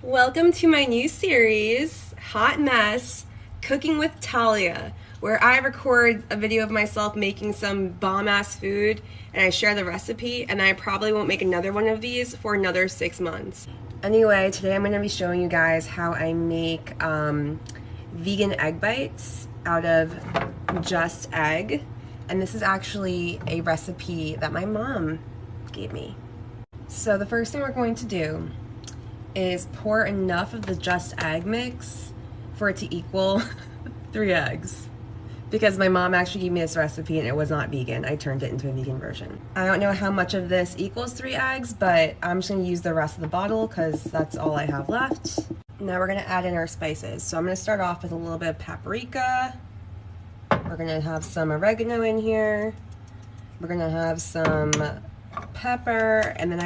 Welcome to my new series, Hot Mess, Cooking with Talia, where I record a video of myself making some bomb-ass food and I share the recipe, and I probably won't make another one of these for another 6 months. Anyway, today I'm going to be showing you guys how I make vegan egg bites out of just egg, and this is actually a recipe that my mom gave me. So the first thing we're going to do is pour enough of the just egg mix for it to equal 3 eggs. Because my mom actually gave me this recipe and it was not vegan. I turned it into a vegan version. I don't know how much of this equals 3 eggs, but I'm just gonna use the rest of the bottle because that's all I have left. Now we're gonna add in our spices. So I'm gonna start off with a little bit of paprika. We're gonna have some oregano in here. We're gonna have some pepper, and then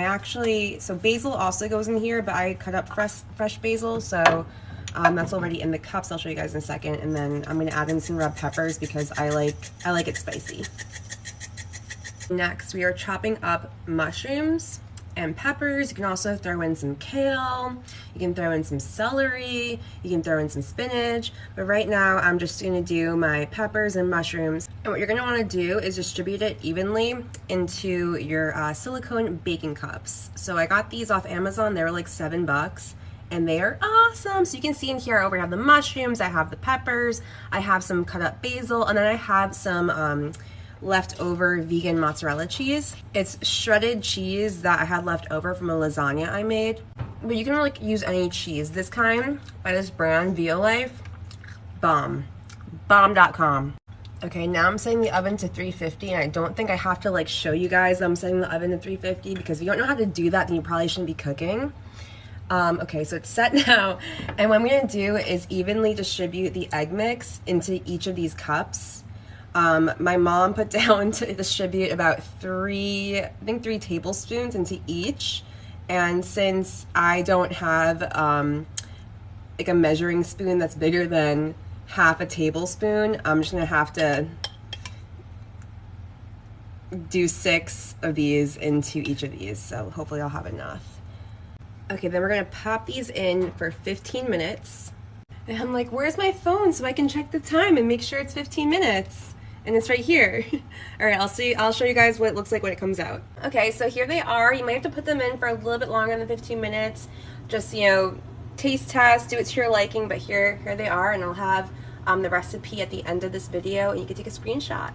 so basil also goes in here, but I cut up fresh basil, so that's already in the cups. I'll show you guys in a second. And then I'm going to add in some red peppers because I like it spicy. Next, we are chopping up mushrooms and peppers. You can also throw in some kale, you can throw in some celery, you can throw in some spinach, but right now I'm just going to do my peppers and mushrooms. And what you're going to want to do is distribute it evenly into your silicone baking cups. So I got these off Amazon. They were like $7 and they are awesome. So you can see in here I already have the mushrooms, I have the peppers, I have some cut up basil, and then I have some leftover vegan mozzarella cheese. It's shredded cheese that I had left over from a lasagna I made. But you can like use any cheese. This kind by this brand, Violife, bomb. Bomb.com. Okay, now I'm setting the oven to 350, and I don't think I have to like show you guys I'm setting the oven to 350 because if you don't know how to do that, then you probably shouldn't be cooking. Okay, so it's set now, and what I'm gonna do is evenly distribute the egg mix into each of these cups. My mom put down to distribute about three tablespoons into each. And since I don't have like a measuring spoon that's bigger than half a tablespoon, I'm just gonna have to do 6 of these into each of these. So hopefully I'll have enough. Okay, then we're gonna pop these in for 15 minutes. And I'm like, where's my phone so I can check the time and make sure it's 15 minutes? And it's right here. All right, I'll show you guys what it looks like when it comes out. Okay, so here they are. You might have to put them in for a little bit longer than 15 minutes. Just, taste test, do it to your liking, but here they are, and I'll have the recipe at the end of this video, and you can take a screenshot.